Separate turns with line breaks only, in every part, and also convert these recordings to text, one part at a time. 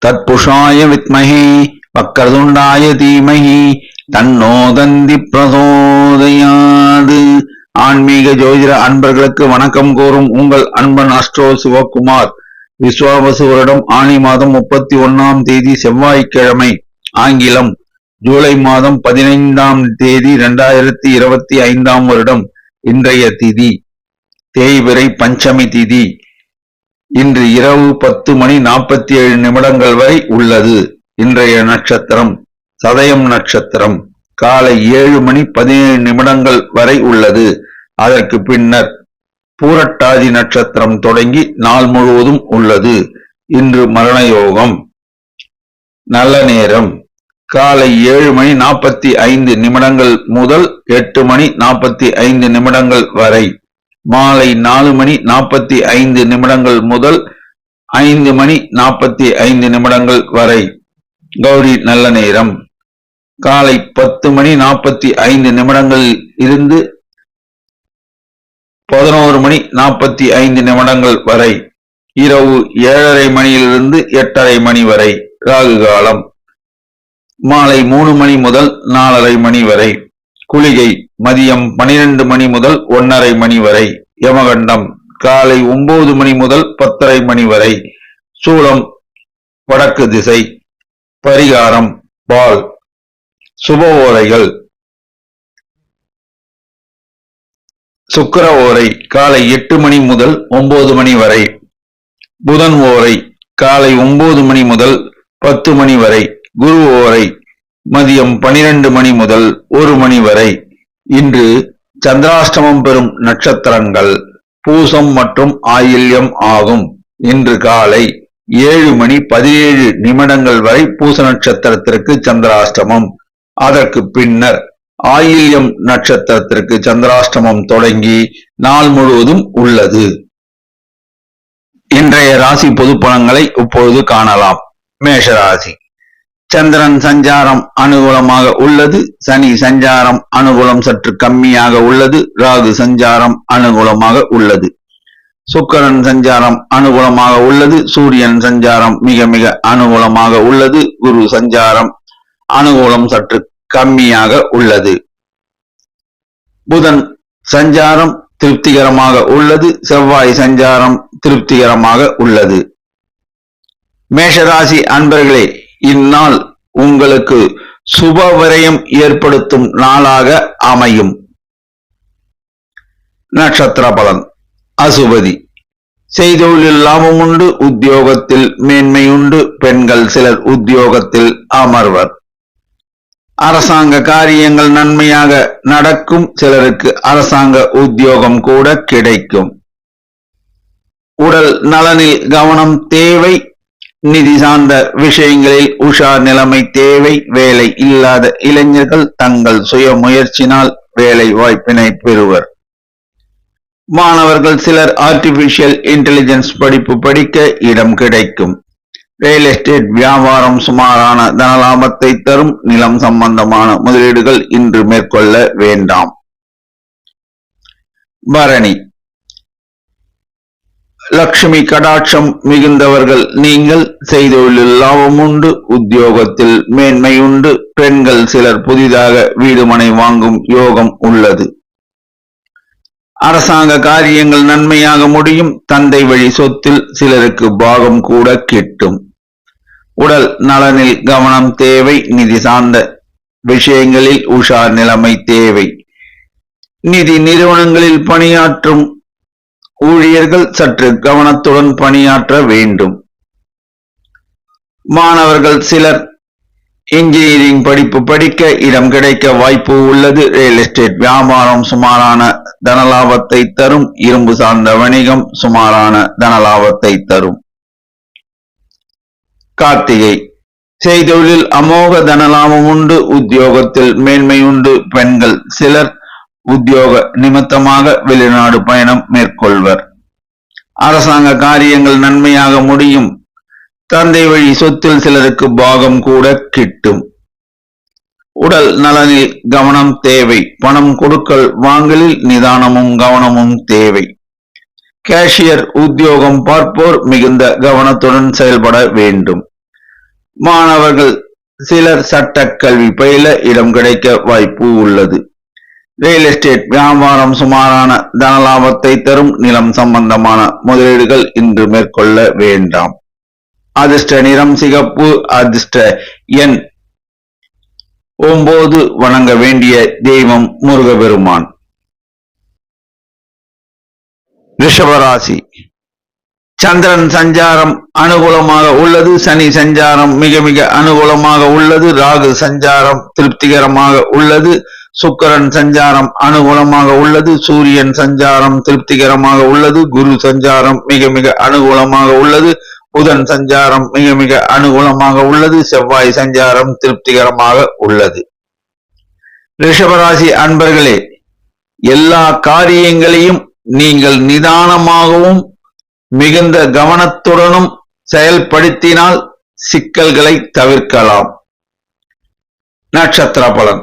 தத்புஷாய வித்மஹே வக்கரதுண்டாய தீமஹி தன்னோ தந்தி பிரசோதயாது. ஆன்மீக ஜோதிட அன்பர்களுக்கு வணக்கம் கூறும் உங்கள் அன்பன் அஸ்ட்ரோ சிவகுமார். விஸ்வாவசு வருடம் ஆனி மாதம் 31ஆம் தேதி செவ்வாய்க்கிழமை, ஆங்கிலம் ஜூலை மாதம் 15ஆம் தேதி 2025ஆம் வருடம். இன்றைய திதி தேய்பிறை பஞ்சமி திதி. இன்று இரவு 10:47 வரை உள்ளது. இன்றைய நட்சத்திரம் சதயம் நட்சத்திரம். காலை 7:17 வரை உள்ளது. அதற்கு பின்னர் பூரட்டாதி நட்சத்திரம் தொடங்கி நாள் முழுவதும் உள்ளது. இன்று மரண யோகம். நல்ல நேரம் காலை 7:45 முதல் 8:45 வரை. மாலை 4:45 முதல் 5:45 வரை. கௌரி நல்ல நேரம் காலை 10:45 இருந்து 11:45 வரை. இரவு 7:30 8:30 வரை. ராகு காலம் மாலை 3 முதல் 4:30 வரை. குளிகை மதியம் 12 முதல் 1:30 வரை. யமகண்டம் காலை 9 முதல் 10:30 வரை. சூலம் வடக்கு திசை. பரிகாரம் பால். சுப ஓரைகள் சுக்கிர ஓரை காலை 8 முதல் 9 வரை. புதன் ஓரை காலை 9 முதல் 10 வரை. குரு ஓரை மதியம் 12 முதல் 1 வரை. இன்று சந்திராஷ்டமம் பெறும் நட்சத்திரங்கள் பூசம் மற்றும் ஆயில்யம் ஆகும். இன்று காலை 7:17 வரை பூச நட்சத்திரத்திற்கு சந்திராஷ்டமம். அதற்கு பின்னர் ஆயில்யம் நட்சத்திரத்திற்கு சந்திராஷ்டமம் தொடங்கி நாள் முழுவதும் உள்ளது. இன்றைய ராசி பொது பலன்களை இப்பொழுது காணலாம். மேஷராசி. சந்திரன் சஞ்சாரம் அனுகூலமாக உள்ளது. சனி சஞ்சாரம் அனுகூலம் சற்று கம்மியாக உள்ளது. ராகு சஞ்சாரம் அனுகூலமாக உள்ளது. சுக்கிரன் சஞ்சாரம் அனுகூலமாக உள்ளது. சூரியன் சஞ்சாரம் மிக மிக அனுகூலமாக உள்ளது. குரு சஞ்சாரம் அனுகூலம் சற்று கம்மியாக உள்ளது. புதன் சஞ்சாரம் திருப்திகரமாக உள்ளது. செவ்வாய் சஞ்சாரம் திருப்திகரமாக உள்ளது. மேஷராசி அன்பர்களே, இந்நாள் உங்களுக்கு சுப விரயம் ஏற்படுத்தும் நாளாக அமையும். நட்சத்திர பலன். அசுபதி. செய்தொழில் லாபம் உண்டு. உத்தியோகத்தில் மேன்மை உண்டு. பெண்கள் சிலர் உத்தியோகத்தில் அமர்வர். அரசாங்க காரியங்கள் நன்மையாக நடக்கும். சிலருக்கு அரசாங்க உத்தியோகம் கூட கிடைக்கும். உடல் நலனில் கவனம் தேவை. நிதி சார்ந்த விஷயங்களில் உஷார் நிலைமை தேவை. வேலை இல்லாத இளைஞர்கள் தங்கள் சுய முயற்சினால் வேலை வாய்ப்பினை பெறுவர். மாணவர்கள் சிலர் ஆர்டிபிஷியல் இன்டெலிஜென்ஸ் படிப்பு படிக்க இடம் கிடைக்கும். ரியல் எஸ்டேட் வியாபாரம் சுமாரான தனலாபத்தை தரும். நிலம் சம்பந்தமான முதலீடுகள் இன்று மேற்கொள்ள வேண்டாம். பரணி. லட்சுமி கடாட்சம் மிகுந்தவர்கள் நீங்கள். செய்தொழில் லாபம் உண்டு. உத்தியோகத்தில் மேன்மை உண்டு. பெண்கள் சிலர் புதிதாக வீடு மனை வாங்கும் யோகம் உள்ளது. அரசாங்க காரியங்கள் நன்மையாக முடியும். தந்தை வழி சொத்தில் சிலருக்கு பாகம் கூட கிட்டும். உடல் நலனில் கவனம் தேவை. நிதி சார்ந்த விஷயங்களில் உஷார் நிலைமை தேவை. நிதி நிறுவனங்களில் பணியாற்றும் ஊழியர்கள் சற்று கவனத்துடன் பணியாற்ற வேண்டும். மாணவர்கள் சிலர் இன்ஜினியரிங் படிப்பு படிக்க இடம் கிடைக்க வாய்ப்பு உள்ளது. ரியல் எஸ்டேட் வியாபாரம் சுமாரான தனலாபத்தை தரும். இரும்பு சார்ந்த வணிகம் சுமாரான தனலாபத்தை தரும். கார்த்திகை. செய்தொழில் அமோக தனலாபம் உண்டு. உத்தியோகத்தில் மேன்மை உண்டு. பெண்கள் சிலர் உத்தியோக நிமித்தமாக வெளிநாடு பயணம் மேற்கொள்வர். அரசாங்க காரியங்கள் நன்மையாக முடியும். தந்தை வழி சொத்தில் சிலருக்கு பாகம் கூட கிட்டும். உடல் நலனில் கவனம் தேவை. பணம் கொடுக்கல் வாங்கலில் நிதானமும் கவனமும் தேவை. கேஷியர் உத்தியோகம் பார்ப்போர் மிகுந்த கவனத்துடன் செயல்பட வேண்டும். மாணவர்கள் சிலர் சட்டக்கல்வி பயில இடம் கிடைக்க வாய்ப்பு உள்ளது. ரியல் எஸ்டேட் வியாபாரம் சுமாரான தனலாபத்தை தரும். நிலம் சம்பந்தமான முதலீடுகள் இன்று மேற்கொள்ள வேண்டாம். அதிர்ஷ்ட நிறம் சிகப்பு. அதிர்ஷ்ட எண் 9. வணங்க வேண்டிய தெய்வம் முருகபெருமான். ரிஷபராசி. சந்திரன் சஞ்சாரம் அனுகூலமாக உள்ளது. சனி சஞ்சாரம் மிக மிக அனுகூலமாக உள்ளது. ராகு சஞ்சாரம் திருப்திகரமாக உள்ளது. சுக்கிரன் சஞ்சாரம் அனுகூலமாக உள்ளது. சூரியன் சஞ்சாரம் திருப்திகரமாக உள்ளது. குரு சஞ்சாரம் மிக மிக அனுகூலமாக உள்ளது. புதன் சஞ்சாரம் மிக மிக அனுகூலமாக உள்ளது. செவ்வாய் சஞ்சாரம் திருப்திகரமாக உள்ளது. ரிஷபராசி அன்பர்களே, எல்லா காரியங்களையும் நீங்கள் நிதானமாகவும் மிகுந்த கவனத்துடனும் செயல்படுத்தினால் சிக்கல்களை தவிர்க்கலாம். நட்சத்திர பலன்.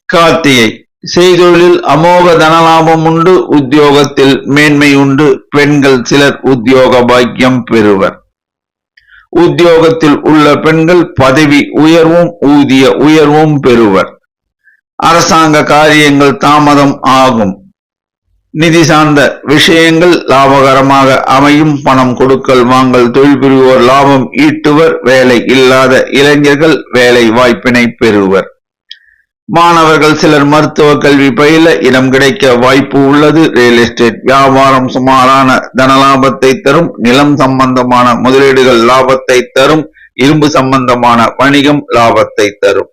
கார்த்திகை. செய்தொழிலில் அமோக தனலாபம் உண்டு. உத்தியோகத்தில் மேன்மை உண்டு. பெண்கள் சிலர் உத்தியோக பாக்கியம் பெறுவர். உத்தியோகத்தில் உள்ள பெண்கள் பதவி உயர்வும் ஊதிய உயர்வும் பெறுவர். அரசாங்க காரியங்கள் தாமதம் ஆகும். நிதி சார்ந்த விஷயங்கள் லாபகரமாக அமையும். பணம் கொடுக்கல் வாங்கல் தொழில் புரிவோர் லாபம் ஈட்டுவர். வேலை இல்லாத இளைஞர்கள் வேலை வாய்ப்பினை பெறுவர். மாணவர்கள் சிலர் மருத்துவ கல்வி பயில இடம் கிடைக்க வாய்ப்பு உள்ளது. ரியல் எஸ்டேட் வியாபாரம் சுமாரான தனலாபத்தை தரும். நிலம் சம்பந்தமான முதலீடுகள் லாபத்தை தரும். இரும்பு சம்பந்தமான வணிகம் லாபத்தை தரும்.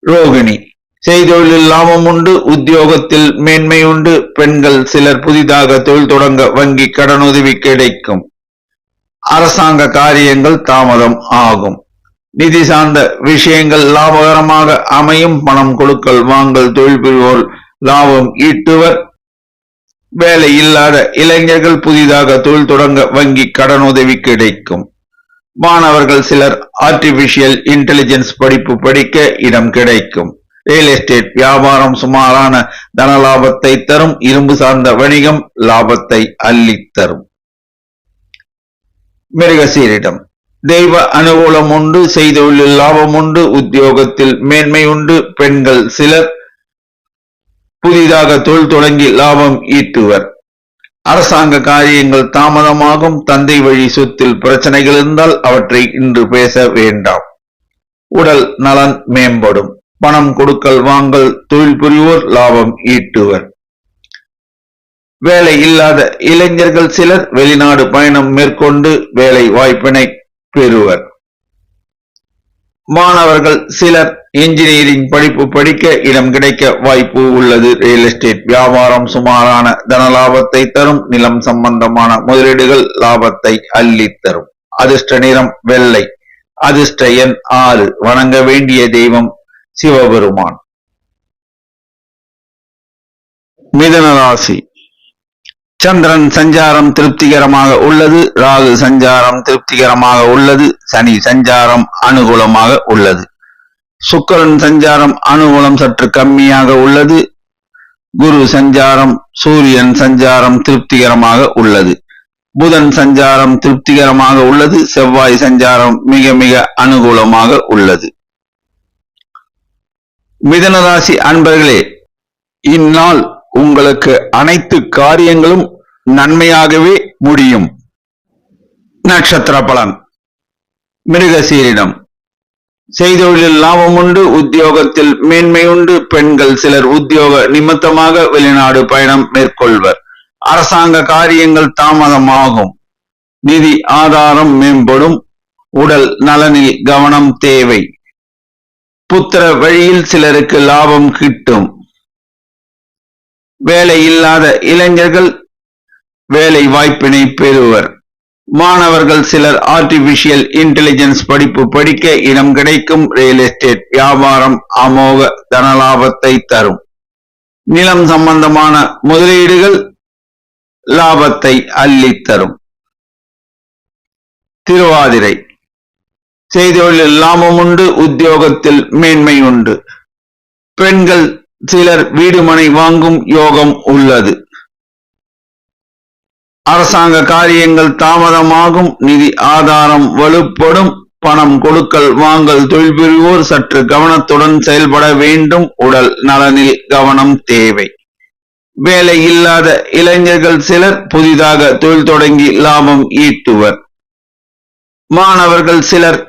ரோகிணி. செய்தொழிலில் லாபம் உண்டு. உத்தியோகத்தில் மேன்மை உண்டு. பெண்கள் சிலர் புதிதாக தொழில் தொடங்க வங்கி கடனுதவி கிடைக்கும். அரசாங்க காரியங்கள் தாமதம் ஆகும். நிதி சார்ந்த விஷயங்கள் லாபகரமாக அமையும். பணம் கொடுக்கல் வாங்கல் தொழில் புரிவோர் லாபம் ஈட்டுவர். வேலை இல்லாத இளைஞர்கள் புதிதாக தொழில் தொடங்க வங்கி கடனுதவி கிடைக்கும். மாணவர்கள் சிலர் ஆர்டிபிஷியல் இன்டெலிஜென்ஸ் படிப்பு படிக்க இடம் கிடைக்கும். ரியல் எஸ்டேட் வியாபாரம் சுமாரான தனலாபத்தை தரும். இரும்பு சார்ந்த வணிகம் லாபத்தை அள்ளித்தரும். மிருகசீரிடம். தெய்வ அனுகூலம் உண்டு. செய்தொழிலில் லாபம் உண்டு. உத்தியோகத்தில் மேன்மை உண்டு. பெண்கள் சிலர் புதிதாக தொழில் தொடங்கி லாபம் ஈட்டுவர். அரசாங்க காரியங்கள் தாமதமாகும். தந்தை வழி சொத்தில் பிரச்சனைகள் இருந்தால் அவற்றை இன்று பேச வேண்டாம். உடல் நலன் மேம்படும். பணம் கொடுக்கல் வாங்கல் தொழில் புரிவோர் லாபம் ஈட்டுவர். வேலை இல்லாத இளைஞர்கள் சிலர் வெளிநாடு பயணம் மேற்கொண்டு வேலை வாய்ப்பினை பெறுவர். மாணவர்கள் சிலர் இன்ஜினியரிங் படிப்பு படிக்க இடம் கிடைக்க வாய்ப்பு உள்ளது. ரியல் எஸ்டேட் வியாபாரம் சுமாரான தனலாபத்தை தரும். நிலம் சம்பந்தமான முதலீடுகள் லாபத்தை அள்ளித்தரும். அதிர்ஷ்ட நிறம் வெள்ளை. அதிர்ஷ்ட எண் 6. வணங்க வேண்டிய தெய்வம் சிவபெருமான். மிதுன ராசி. சந்திரன் சஞ்சாரம் திருப்திகரமாக உள்ளது. ராகு சஞ்சாரம் திருப்திகரமாக உள்ளது. சனி சஞ்சாரம் அனுகூலமாக உள்ளது. சுக்கிரன் சஞ்சாரம் அனுகூலம் சற்று கம்மியாக உள்ளது. குரு சஞ்சாரம் சூரியன் சஞ்சாரம் திருப்திகரமாக உள்ளது. புதன் சஞ்சாரம் திருப்திகரமாக உள்ளது. செவ்வாய் சஞ்சாரம் மிக மிக அனுகூலமாக உள்ளது. மிதுன ராசி அன்பர்களே, இந்நாள் உங்களுக்கு அனைத்து காரியங்களும் நன்மையாகவே முடியும். நட்சத்திர பலன். மிருகசீரிடம். செய்தொழிலில் லாபம் உண்டு. உத்தியோகத்தில் மேன்மை உண்டு. பெண்கள் சிலர் உத்தியோக நிமித்தமாக வெளிநாடு பயணம் மேற்கொள்வர். அரசாங்க காரியங்கள் தாமதமாகும். நிதி ஆதாரம் மேம்படும். உடல் நலனில் கவனம் தேவை. புத்திர வழியில் சிலருக்கு லாபம் கிட்டும். வேலை இல்லாத இளைஞர்கள் வேலை வாய்ப்பினை பெறுவர். மாணவர்கள் சிலர் ஆர்டிபிஷியல் இன்டெலிஜென்ஸ் படிப்பு படிக்க இடம் கிடைக்கும். ரியல் எஸ்டேட் வியாபாரம் அமோக தனலாபத்தை தரும். நிலம் சம்பந்தமான முதலீடுகள் லாபத்தை அள்ளித்தரும். திருவாதிரை. செய்தொழிலில் லாபம் உண்டு. உத்தியோகத்தில் மேன்மை உண்டு. பெண்கள் சிலர் வீடு மனை வாங்கும் யோகம் உள்ளது. அரசாங்க காரியங்கள் தாமதமாகும், நிதி ஆதாரம் வலுப்படும், பணம் கொடுக்கல் வாங்கல் தொழில் புரிவோர் சற்று கவனத்துடன் செயல்பட வேண்டும். உடல் நலனில் கவனம் தேவை. வேலை இல்லாத இளைஞர்கள் சிலர் புதிதாக தொழில் தொடங்கி லாபம் ஈட்டுவர். மாணவர்கள் சிலர்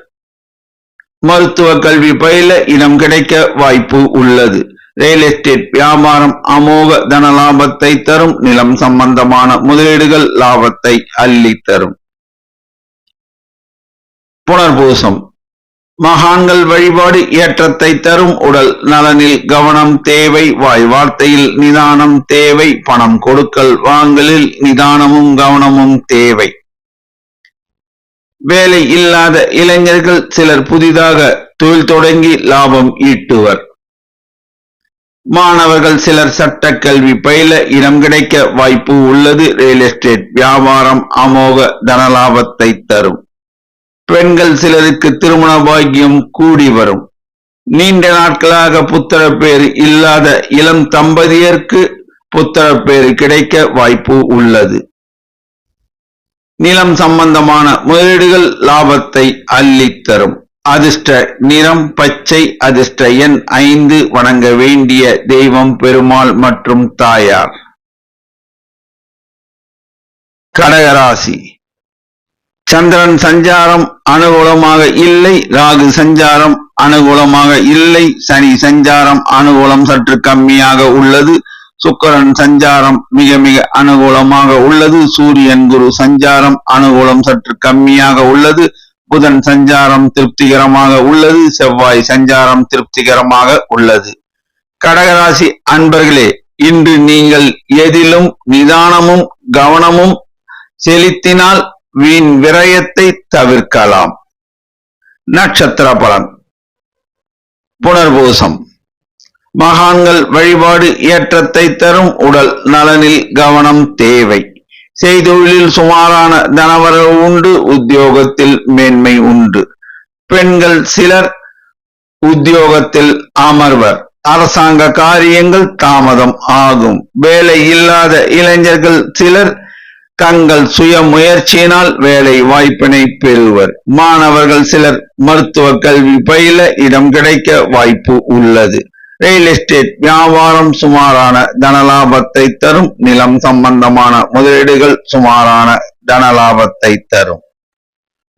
மருத்துவ கல்வி பயில இடம் கிடைக்க வாய்ப்பு உள்ளது. ரியல் எஸ்டேட் வியாபாரம் அமோக தன லாபத்தை தரும். நிலம் சம்பந்தமான முதலீடுகள் லாபத்தை அள்ளி தரும். புனர்பூசம் மகான்கள் வழிபாடு ஏற்றத்தை தரும். உடல் நலனில் கவனம் தேவை. வாய் வார்த்தையில் நிதானம் தேவை. பணம் கொடுக்கல் வாங்கலில் நிதானமும் கவனமும் தேவை. வேலை இல்லாத இளைஞர்கள் சிலர் புதிதாக தொழில் தொடங்கி லாபம் ஈட்டுவர். மாணவர்கள் சிலர் சட்ட கல்வி பயில இடம் கிடைக்க வாய்ப்பு உள்ளது. ரியல் எஸ்டேட் வியாபாரம் அமோக தன லாபத்தை தரும். பெண்கள் சிலருக்கு திருமண பாக்கியம் கூடி வரும். நீண்ட நாட்களாக புத்திர பேர் இல்லாத இளம் தம்பதியருக்கு புத்திர பேர் கிடைக்க வாய்ப்பு உள்ளது. நிலம் சம்பந்தமான முதலீடுகள் லாபத்தை அள்ளித் தரும். அதிர்ஷ்ட நிறம் பச்சை. அதிர்ஷ்ட எண் 5. வணங்க வேண்டிய தெய்வம் பெருமாள் மற்றும் தாயார். கடகராசி சந்திரன் சஞ்சாரம் அனுகூலமாக இல்லை. ராகு சஞ்சாரம் அனுகூலமாக இல்லை. சனி சஞ்சாரம் அனுகூலம் சற்று கம்மியாக உள்ளது. சுக்கிரன் சஞ்சாரம் மிக மிக அனுகூலமாக உள்ளது. சூரியன் குரு சஞ்சாரம் அனுகூலம் சற்று கம்மியாக உள்ளது. புதன் சஞ்சாரம் திருப்திகரமாக உள்ளது. செவ்வாய் சஞ்சாரம் திருப்திகரமாக உள்ளது. கடகராசி அன்பர்களே, இன்று நீங்கள் எதிலும் நிதானமும் கவனமும் செலுத்தினால் வீண் விரயத்தை தவிர்க்கலாம். நட்சத்திர பலன். புனர்பூசம் மகான்கள் வழிபாடு ஏற்றத்தை தரும். உடல் நலனில் கவனம் தேவை. செய்தொழிலில் சுமாரான தனவரவு உண்டு. உத்தியோகத்தில் மேன்மை உண்டு. பெண்கள் சிலர் உத்தியோகத்தில் அமர்வர். அரசாங்க காரியங்கள் தாமதம் ஆகும். வேலை இல்லாத இளைஞர்கள் சிலர் தங்கள் சுய முயற்சியினால் வேலை வாய்ப்பினை பெறுவர். மாணவர்கள் சிலர் மருத்துவ கல்வி பயில இடம் கிடைக்க வாய்ப்பு உள்ளது. ரியல் எஸ்டேட் வியாபாரம் சுமாரான தனலாபத்தை தரும். நிலம் சம்பந்தமான முதலீடுகள் சுமாரான தனலாபத்தை தரும்.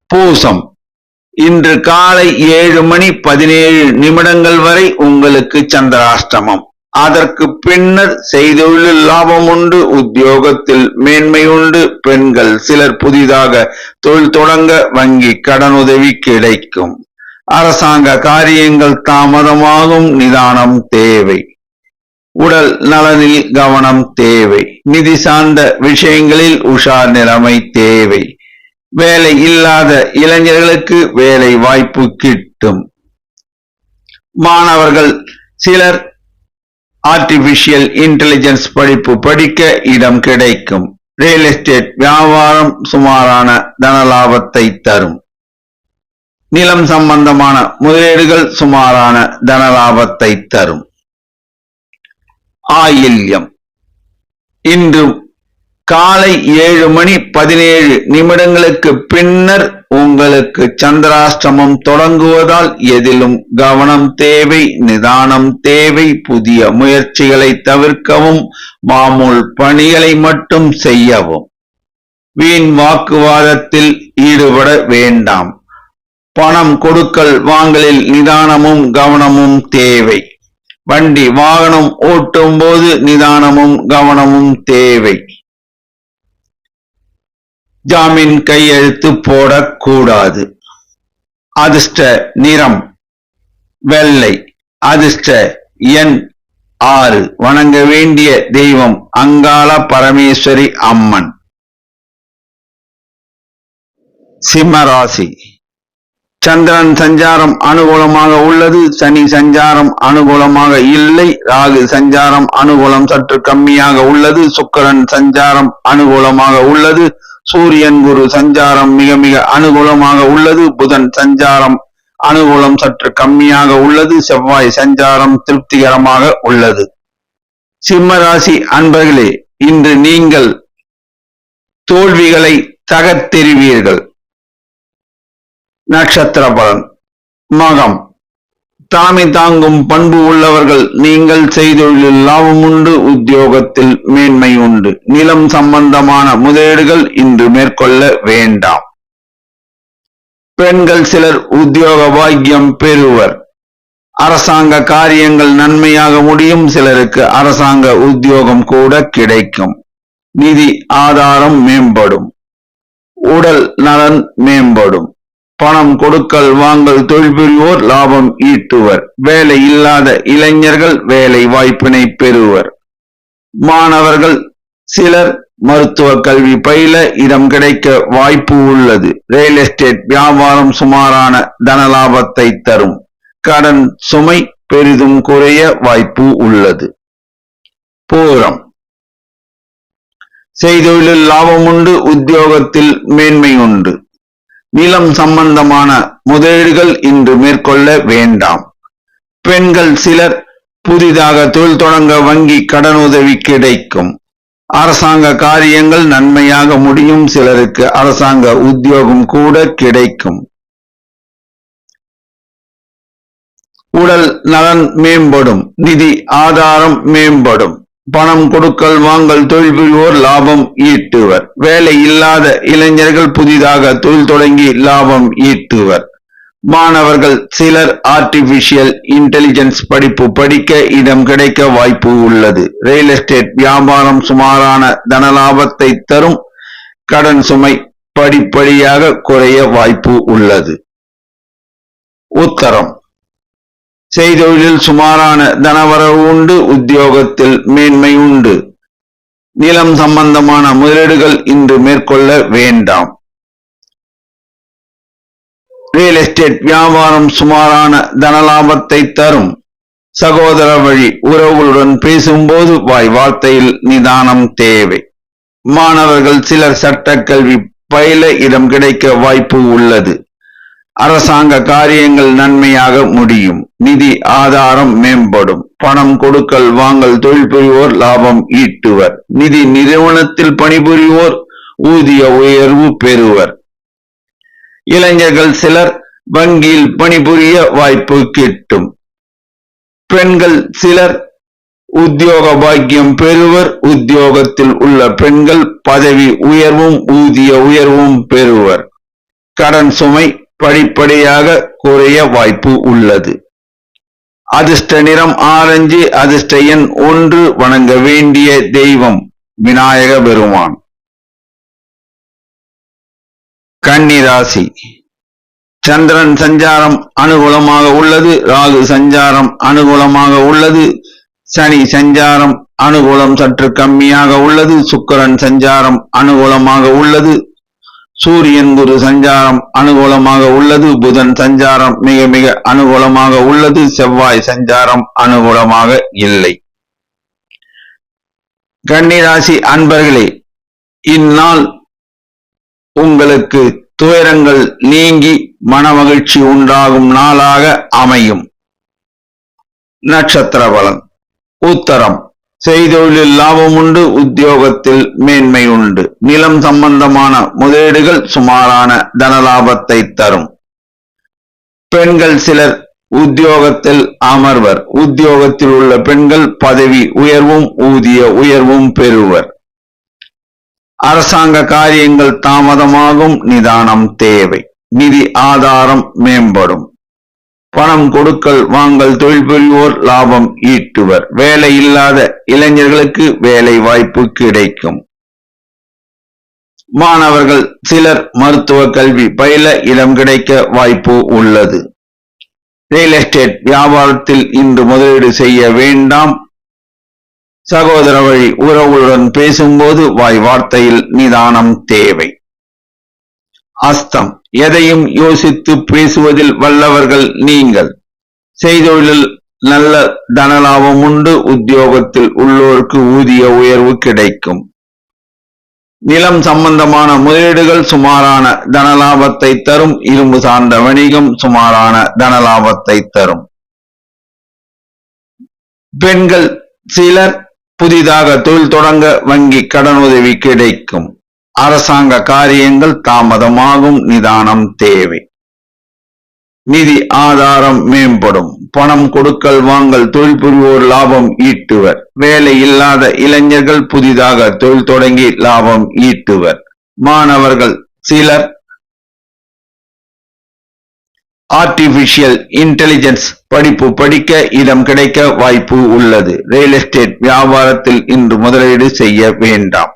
பூசம் இன்று காலை 7:17 வரை உங்களுக்கு சந்திராஷ்டமம். அதற்கு பின்னர் செய்தொழிலில் லாபம் உண்டு. உத்தியோகத்தில் மேன்மை உண்டு. பெண்கள் சிலர் புதிதாக தொழில் தொடங்க வங்கி கடனுதவி கிடைக்கும். அரசாங்க காரியங்கள் தாமதமாகும். நிதானம் தேவை. உடல் நலனில் கவனம் தேவை. நிதி சார்ந்த விஷயங்களில் உஷார் நிலைமை தேவை. வேலை இல்லாத இளைஞர்களுக்கு வேலை வாய்ப்பு கிட்டும். மாணவர்கள் சிலர் ஆர்டிபிஷியல் இன்டெலிஜென்ஸ் படிப்பு படிக்க இடம் கிடைக்கும். ரியல் எஸ்டேட் வியாபாரம் சுமாரான தனலாபத்தை தரும். நிலம் சம்பந்தமான முதலீடுகள் சுமாரான தனலாபத்தை தரும். ஆயில்யம் இன்று காலை 7:17 பின்னர் உங்களுக்கு சந்திராஷ்டமம் தொடங்குவதால் எதிலும் கவனம் தேவை. நிதானம் தேவை. புதிய முயற்சிகளை தவிர்க்கவும். மாமூல் பணிகளை மட்டும் செய்யவும். வீண் வாக்குவாதத்தில் ஈடுபட வேண்டாம். பணம் கொடுக்கல் வாங்கலில் நிதானமும் கவனமும் தேவை. வண்டி வாகனம் ஓட்டும் போது நிதானமும் கவனமும் தேவை. ஜாமீன் கையெழுத்து போடக்கூடாது. அதிர்ஷ்ட நிறம் வெள்ளை. அதிர்ஷ்ட எண் 6. வணங்க வேண்டிய தெய்வம் அங்காள பரமேஸ்வரி அம்மன். சிம்மராசி சந்திரன் சஞ்சாரம் அனுகூலமாக உள்ளது. சனி சஞ்சாரம் அனுகூலமாக இல்லை. ராகு சஞ்சாரம் அனுகூலம் சற்று கம்மியாக உள்ளது. சுக்கிரன் சஞ்சாரம் அனுகூலமாக உள்ளது. சூரியன் குரு சஞ்சாரம் மிக மிக அனுகூலமாக உள்ளது. புதன் சஞ்சாரம் அனுகூலம் சற்று கம்மியாக உள்ளது. செவ்வாய் சஞ்சாரம் திருப்திகரமாக உள்ளது. சிம்மராசி அன்பர்களே, இன்று நீங்கள் தோல்விகளை தகர்த்தெறிவீர்கள். நட்சத்திர பலன். மகம். தலைமை தாங்கும் பண்பு உள்ளவர்கள். நீங்கள் செய்தொழிலில் லாபம் உண்டு, உத்தியோகத்தில் மேன்மை உண்டு. நிலம் சம்பந்தமான முதலீடுகள் இன்று மேற்கொள்ள வேண்டாம். பெண்கள் சிலர் உத்தியோக பாக்கியம் பெறுவர். அரசாங்க காரியங்கள் நன்மையாக முடியும். சிலருக்கு அரசாங்க உத்தியோகம் கூட கிடைக்கும். நிதி ஆதாரம் மேம்படும். உடல் நலன் மேம்படும். பணம் கொடுக்கல் வாங்கல் தொழில் புரிவோர் லாபம் ஈட்டுவர். வேலை இல்லாத இளைஞர்கள் வேலை வாய்ப்பினை பெறுவர். மாணவர்கள் சிலர் மருத்துவ கல்வி பயில இடம் கிடைக்க வாய்ப்பு உள்ளது. ரியல் எஸ்டேட் வியாபாரம் சுமாரான தனலாபத்தை தரும். கடன் சுமை பெரிதும் குறைய வாய்ப்பு உள்ளது. பூரம். செய்தொழிலில் லாபம் உண்டு, உத்தியோகத்தில் மேன்மை உண்டு. நிலம் சம்பந்தமான முதலீடுகள் இன்று மேற்கொள்ள வேண்டாம். பெண்கள் சிலர் புதிதாக தொழில் தொடங்க வங்கி கடனுதவி கிடைக்கும். அரசாங்க காரியங்கள் நன்மையாக முடியும். சிலருக்கு அரசாங்க உத்தியோகம் கூட கிடைக்கும். உடல் நலன் மேம்படும். நிதி ஆதாரம் மேம்படும். பணம் கொடுக்கல் வாங்கல் தொழில் புரிவோர் லாபம் ஈட்டுவர். வேலை இல்லாத இளைஞர்கள் புதிதாக தொழில் தொடங்கி லாபம் ஈட்டுவர். மாணவர்கள் சிலர் ஆர்டிபிஷியல் இன்டெலிஜென்ஸ் படிப்பு படிக்க இடம் கிடைக்க வாய்ப்பு உள்ளது. ரியல் எஸ்டேட் வியாபாரம் சுமாரான தனலாபத்தை தரும். கடன் சுமை படிப்படியாக குறைய வாய்ப்பு உள்ளது. உத்தரம். செய்தொழிலில் சுமாரான தனவரவு உண்டு, உத்தியோகத்தில் மேன்மை உண்டு. நிலம் சம்பந்தமான முதலீடுகள் இன்று மேற்கொள்ள வேண்டாம். ரியல் எஸ்டேட் வியாபாரம் சுமாரான தனலாபத்தை தரும். சகோதர வழி உறவுகளுடன் பேசும்போது வாய் வார்த்தையில் நிதானம் தேவை. மாணவர்கள் சிலர் சட்ட கல்வி பயில இடம் கிடைக்க வாய்ப்பு உள்ளது. அரசாங்க காரியங்கள் நன்மையாக முடியும். நிதி ஆதாரம் மேம்படும். பணம் கொடுக்கல் வாங்கல் தொழில் புரிவோர் லாபம் ஈட்டுவர். நிதி நிறுவனத்தில் பணிபுரிவோர் ஊதிய உயர்வு பெறுவர். இளைஞர்கள் சிலர் வங்கியில் பணிபுரிய வாய்ப்பு கிட்டும். பெண்கள் சிலர் உத்தியோக பாக்கியம் பெறுவர். உத்தியோகத்தில் உள்ள பெண்கள் பதவி உயர்வும் ஊதிய உயர்வும் பெறுவர். கடன் சுமை படிப்படியாக குறைய வாய்ப்பு உள்ளது. அதிர்ஷ்ட நிறம் ஆரஞ்சு. அதிர்ஷ்ட எண் 1. வணங்க வேண்டிய தெய்வம் விநாயக பெருமான். கன்னி ராசி. சந்திரன் சஞ்சாரம் அனுகூலமாக உள்ளது. ராகு சஞ்சாரம் அனுகூலமாக உள்ளது. சனி சஞ்சாரம் அனுகூலம் சற்று கம்மியாக உள்ளது. சுக்கிரன் சஞ்சாரம் அனுகூலமாக உள்ளது. சூரியன் குரு சஞ்சாரம் அனுகூலமாக உள்ளது. புதன் சஞ்சாரம் மிக மிக அனுகூலமாக உள்ளது. செவ்வாய் சஞ்சாரம் அனுகூலமாக இல்லை. கன்னிராசி அன்பர்களே, இந்நாள் உங்களுக்கு துயரங்கள் நீங்கி மனமகிழ்ச்சி உண்டாகும் நாளாக அமையும். நட்சத்திர பலன். உத்தரம். செய்தொழிலில் லாபம் உண்டு, உத்தியோகத்தில் மேன்மை உண்டு. நிலம் சம்பந்தமான முதலீடுகள் சுமாரான தனலாபத்தை தரும். பெண்கள் சிலர் உத்தியோகத்தில் அமர்வர். உத்தியோகத்தில் உள்ள பெண்கள் பதவி உயர்வும் ஊதிய உயர்வும் பெறுவர். அரசாங்க காரியங்கள் தாமதமாகும். நிதானம் தேவை. நிதி ஆதாரம் மேம்படும். பணம் கொடுக்கல் வாங்கல் தொழில் புரிவோர் லாபம் ஈட்டுவர். வேலை இல்லாத இளைஞர்களுக்கு வேலை வாய்ப்பு கிடைக்கும். மாணவர்கள் சிலர் மருத்துவ கல்வி பயில இடம் கிடைக்க வாய்ப்பு உள்ளது. ரியல் எஸ்டேட் வியாபாரத்தில் இன்று முதலீடு செய்ய வேண்டாம். சகோதர வழி உறவுகளுடன் பேசும்போது வாய் வார்த்தையில் நிதானம் தேவை. அஸ்தம். எதையும் யோசித்து பேசுவதில் வல்லவர்கள் நீங்கள். செய்தொழிலில் நல்ல தனலாபம் உண்டு. உத்தியோகத்தில் உள்ளோருக்கு ஊதிய உயர்வு கிடைக்கும். நிலம் சம்பந்தமான முதலீடுகள் சுமாரான தனலாபத்தை தரும். இரும்பு சார்ந்த வணிகம் சுமாரான தனலாபத்தை தரும். பெண்கள் சிலர் புதிதாக தொழில் தொடங்க வங்கி கடனுதவி கிடைக்கும். அரசாங்க காரியங்கள் தாமதமாகும், நிதானம் தேவை. நிதி ஆதாரம் மேம்படும், பணம் கொடுக்கல் வாங்கல், தொழில் புரிவோர் லாபம் ஈட்டுவர். வேலை இல்லாத இளைஞர்கள் புதிதாக தொழில் தொடங்கி லாபம் ஈட்டுவர். மாணவர்கள் சிலர் ஆர்டிபிஷியல் இன்டெலிஜென்ஸ் படிப்பு படிக்க இடம் கிடைக்க வாய்ப்பு உள்ளது. ரியல் எஸ்டேட் வியாபாரத்தில் இன்று முதலீடு செய்ய வேண்டாம்.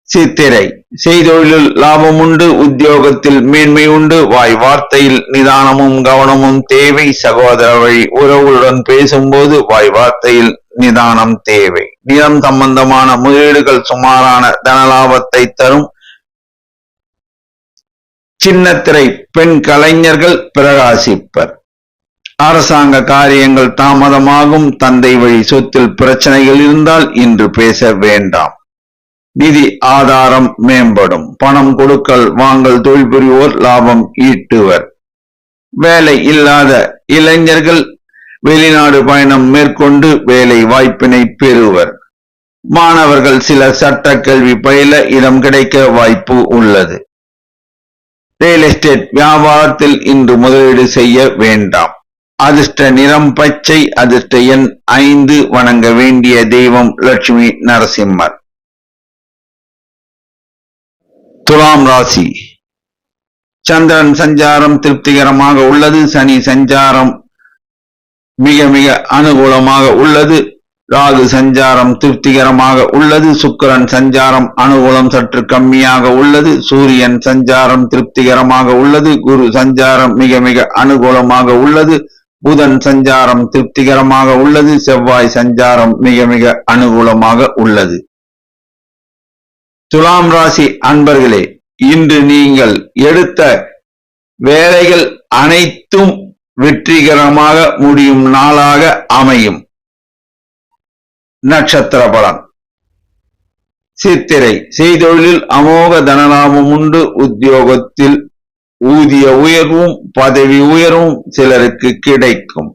சித்திரை செய்தொழிலில் லாபம் உண்டு, உத்தியோகத்தில் மேன்மை உண்டு. வாய் வார்த்தையில் நிதானமும் கவனமும் தேவை. சகோதர வழி உறவுகளுடன் பேசும்போது வாய் வார்த்தையில் நிதானம் தேவை. நிலம் சம்பந்தமான முதலீடுகள் சுமாரான தனலாபத்தை தரும். சின்னத்திரை பெண் கலைஞர்கள் பிரகாசிப்பர். அரசாங்க காரியங்கள் தாமதமாகும். தந்தை வழி சொத்தில் பிரச்சனைகள் இருந்தால் இன்று பேச வேண்டாம். நிதி ஆதாரம் மேம்படும், பணம் கொடுக்கல் வாங்கல், தொழில் புரிவோர் லாபம் ஈட்டுவர். வேலை இல்லாத இளைஞர்கள் வெளிநாடு பயணம் மேற்கொண்டு வேலை வாய்ப்பினை பெறுவர். மாணவர்கள் சிலர் சட்ட கல்வி பயில இடம் கிடைக்க வாய்ப்பு உள்ளது. ரியல் எஸ்டேட் வியாபாரத்தில் இன்று முதலீடு செய்ய வேண்டாம். அதிர்ஷ்ட நிறம் பச்சை, அதிர்ஷ்ட எண் 5, வணங்க வேண்டிய தெய்வம் லட்சுமி நரசிம்மர். துலாம் ராசி சந்திரன் சஞ்சாரம் திருப்திகரமாக உள்ளது. சனி சஞ்சாரம் மிக மிக அனுகூலமாக உள்ளது. ராகு சஞ்சாரம் திருப்திகரமாக உள்ளது. சுக்கிரன் சஞ்சாரம் அனுகூலம் சற்று கம்மியாக உள்ளது. சூரியன் சஞ்சாரம் திருப்திகரமாக உள்ளது. குரு சஞ்சாரம் மிக மிக அனுகூலமாக உள்ளது. புதன் சஞ்சாரம் திருப்திகரமாக உள்ளது. செவ்வாய் சஞ்சாரம் மிக மிக அனுகூலமாக உள்ளது. துலாம் ராசி அன்பர்களே, இன்று நீங்கள் எடுத்த வேலைகள் அனைத்தும் வெற்றிகரமாக முடியும் நாளாக அமையும். நட்சத்திர பலன். சித்திரை செய்தொழிலில் அமோக தனலாபம் உண்டு. உத்தியோகத்தில் ஊதிய உயர்வும் பதவி உயர்வும் சிலருக்கு கிடைக்கும்.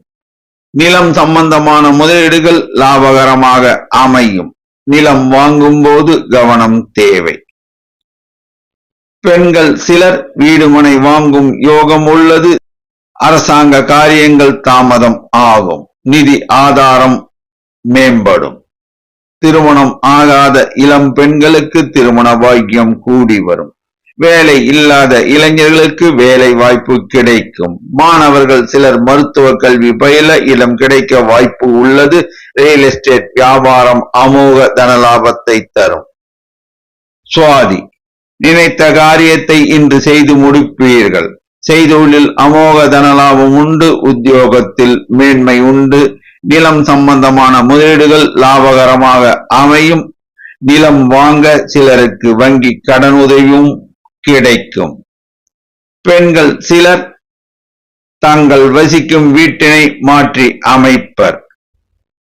நிலம் சம்பந்தமான முதலீடுகள் லாபகரமாக அமையும். நிலம் வாங்கும் போது கவனம் தேவை. பெண்கள் சிலர் வீடுமனை வாங்கும் யோகம் உள்ளது. அரசாங்க காரியங்கள் தாமதம் ஆகும். நிதி ஆதாரம் மேம்படும். திருமணம் ஆகாத இளம் பெண்களுக்கு திருமண பாக்கியம் கூடி வரும். வேலை இல்லாத இளைஞர்களுக்கு வேலை வாய்ப்பு கிடைக்கும். மாணவர்கள் சிலர் மருத்துவ கல்வி பயில இடம் கிடைக்க வாய்ப்பு உள்ளது. ரியல் எஸ்டேட் வியாபாரம் அமோக தனலாபத்தை தரும். சுவாதி நினைத்த காரியத்தை இன்று செய்து முடிப்பீர்கள். செய்தொழிலில் அமோக தனலாபம் உண்டு. உத்தியோகத்தில் மேன்மை உண்டு. நிலம் சம்பந்தமான முதலீடுகள் லாபகரமாக அமையும். நிலம் வாங்க சிலருக்கு வங்கி கடன் உதவியும் கிடைக்கும். பெண்கள் சிலர் தங்கள் வசிக்கும் வீட்டினை மாற்றி அமைப்பர்.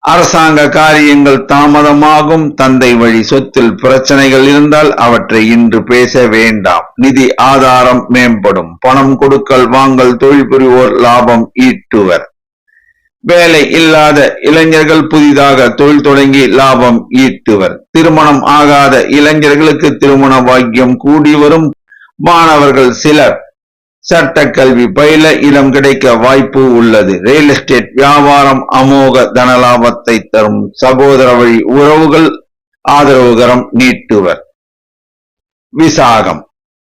அரசாங்க காரியங்கள் தாமதமாகும். தந்தை வழி சொத்தில் பிரச்சனைகள் இருந்தால் அவற்றை இன்று பேச வேண்டாம். நிதி ஆதாரம் மேம்படும். பணம் கொடுக்கல் வாங்கல், தொழில் புரிவோர் லாபம் ஈட்டுவர். வேலை இல்லாத இளைஞர்கள் புதிதாக தொழில் தொடங்கி லாபம் ஈட்டுவர். திருமணம் ஆகாத இளைஞர்களுக்கு திருமண பாக்கியம் கூடி வரும். மாணவர்கள் சிலர் சட்ட கல்வி பயில இடம் கிடைக்க வாய்ப்பு உள்ளது. ரியல் எஸ்டேட் வியாபாரம் அமோக தனலாபத்தை தரும். சகோதர வழி உறவுகள் ஆதரவுகரம் நீட்டுவர். விசாகம்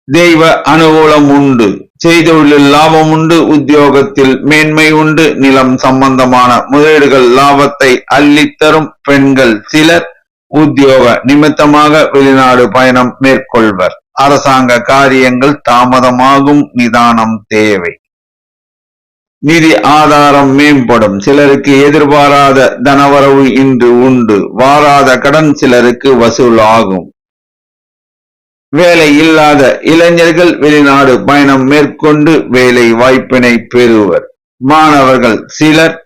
தெய்வ அனுகூலம் உண்டு. செய்தொழிலில் லாபம் உண்டு. உத்தியோகத்தில் மேன்மை உண்டு. நிலம் சம்பந்தமான முதலீடுகள் லாபத்தை அள்ளித்தரும். பெண்கள் சிலர் உத்தியோக நிமித்தமாக வெளிநாடு பயணம் மேற்கொள்வர். அரசாங்க காரியங்கள் தாமதமாகும். நிதானம் தேவை. நிதி ஆதாரம் மேம்படும். சிலருக்கு எதிர்பாராத தனவரவு இன்று உண்டு. வாராத கடன் சிலருக்கு வசூலாகும். வேலை இல்லாத இளைஞர்கள் வெளிநாடு பயணம் மேற்கொண்டு வேலை வாய்ப்பினை பெறுவர். மாணவர்கள் சிலர்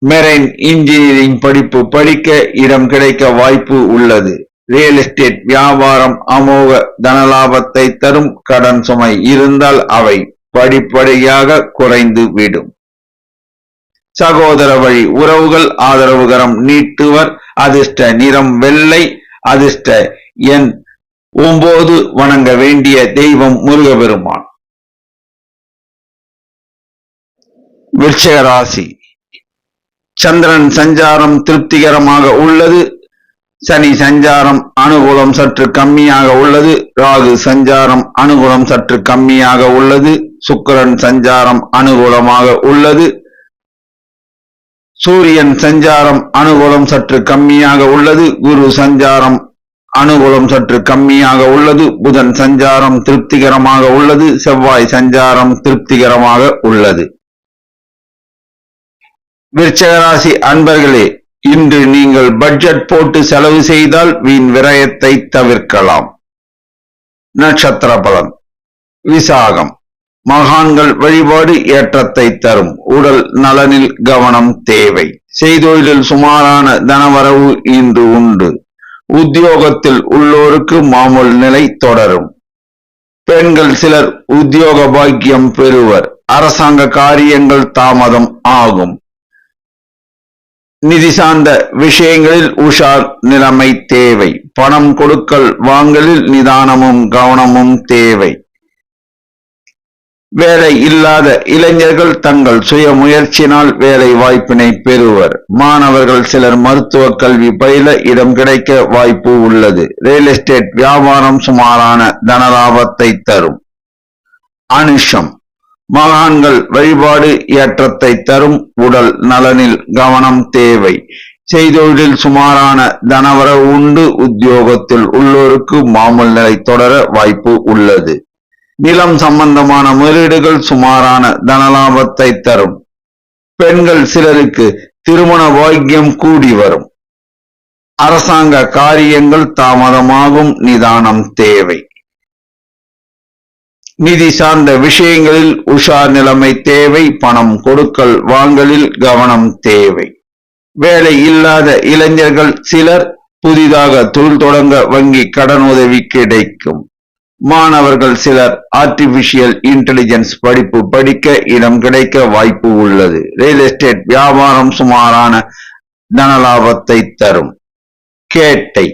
மெரைன் இன்ஜினியரிங் படிப்பு படிக்க இடம் கிடைக்க வாய்ப்பு உள்ளது. ரியல் எஸ்டேட் வியாபாரம் அமோக தனலாபத்தை தரும். கடன் சுமை இருந்தால் அவை படிப்படியாக குறைந்து விடும். சகோதர வழி உறவுகள் ஆதரவுகரம் நீட்டுவர். அதிர்ஷ்ட நிறம் வெள்ளை, அதிர்ஷ்ட எண் 9. வணங்க வேண்டிய தெய்வம் முருகபெருமான். விருச்சிக ராசி. சந்திரன் சஞ்சாரம் திருப்திகரமாக உள்ளது. சனி சஞ்சாரம் அனுகூலம் சற்று கம்மியாக உள்ளது. ராகு சஞ்சாரம் அனுகூலம் சற்று கம்மியாக உள்ளது. சுக்கிரன் சஞ்சாரம் அனுகூலமாக உள்ளது. சூரியன் சஞ்சாரம் அனுகூலம் சற்று கம்மியாக உள்ளது. குரு சஞ்சாரம் அனுகூலம் சற்று கம்மியாக உள்ளது. புதன் சஞ்சாரம் திருப்திகரமாக உள்ளது. செவ்வாய் சஞ்சாரம் திருப்திகரமாக உள்ளது. விருச்சிக ராசி அன்பர்களே, இன்று நீங்கள் பட்ஜெட் போட்டு செலவு செய்தால் வீண் விரயத்தை தவிர்க்கலாம். நட்சத்திர பலன். விசாகம். மகான்கள் வழிபாடு ஏற்றத்தை தரும். உடல் நலனில் கவனம் தேவை. செய்தொழிலில் சுமாரான தனவரவு இன்று உண்டு. உத்தியோகத்தில் உள்ளோருக்கு மாமூல் நிலை தொடரும். பெண்கள் சிலர் உத்தியோக பாக்கியம் பெறுவர். அரசாங்க காரியங்கள் தாமதம் ஆகும். நிதி சார்ந்த விஷயங்களில் உஷார் நிலைமை தேவை. பணம் கொடுக்கல் வாங்கலில் நிதானமும் கவனமும் தேவை. வேலை இல்லாத இளைஞர்கள் தங்கள் சுய முயற்சியினால் வேலை வாய்ப்பினை பெறுவர். மாணவர்கள் சிலர் மருத்துவ கல்வி பயில இடம் கிடைக்க வாய்ப்பு உள்ளது. ரியல் எஸ்டேட் வியாபாரம் சுமாரான தனலாபத்தை தரும். அனுஷம். மகான்கள் வழிபாடு ஏற்றத்தை தரும். உடல் நலனில் கவனம் தேவை. செய்தொழிலில் சுமாரான தனவரவு உண்டு. உத்தியோகத்தில் உள்ளோருக்கு மாமூல் நிலை தொடர வாய்ப்பு உள்ளது. நிலம் சம்பந்தமான முதலீடுகள் சுமாரான தனலாபத்தை தரும். பெண்கள் சிலருக்கு திருமண பாக்கியம் கூடி வரும். அரசாங்க காரியங்கள் தாமதமாகும். நிதானம் தேவை. நிதி சார்ந்த விஷயங்களில் உஷார் நிலைமை தேவை. பணம் கொடுக்கல் வாங்கலில் கவனம் தேவை. வேலை இல்லாத இளைஞர்கள் சிலர் புதிதாக தொழில் தொடங்க வங்கி கடன் உதவி கிடைக்கும். மாணவர்கள் சிலர் ஆர்டிபிஷியல் இன்டெலிஜென்ஸ் படிப்பு படிக்க இடம் கிடைக்க வாய்ப்பு உள்ளது. ரியல் எஸ்டேட் வியாபாரம் சுமாரான தனலாபத்தை தரும். கேட்டை.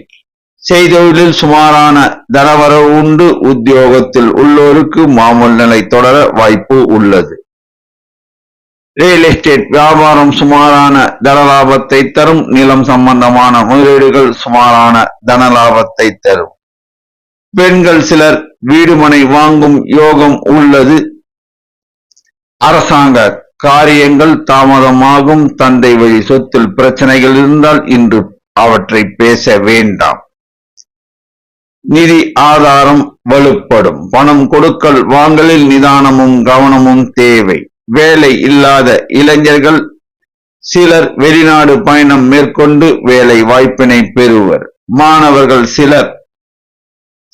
செய்தொழிலில் சுமாரான தனவரவு உண்டு. உத்தியோகத்தில் உள்ளோருக்கு மாமூல் நிலை தொடர வாய்ப்பு உள்ளது. ரியல் எஸ்டேட் வியாபாரம் சுமாரான தனலாபத்தை தரும். நிலம் சம்பந்தமான முதலீடுகள் சுமாரான தனலாபத்தை தரும். பெண்கள் சிலர் வீடுமனை வாங்கும் யோகம் உள்ளது. அரசாங்க காரியங்கள் தாமதமாகும். தந்தை வழி சொத்தில் பிரச்சனைகள் இருந்தால் இன்று அவற்றை பேச வேண்டாம். நிதி ஆதாரம் வலுப்படும். பணம் கொடுக்கல் வாங்கலில் நிதானமும் கவனமும் தேவை. வேலை இல்லாத இளைஞர்கள் சிலர் வெளிநாடு பயணம் மேற்கொண்டு வேலை வாய்ப்பினை பெறுவர். மாணவர்கள் சிலர்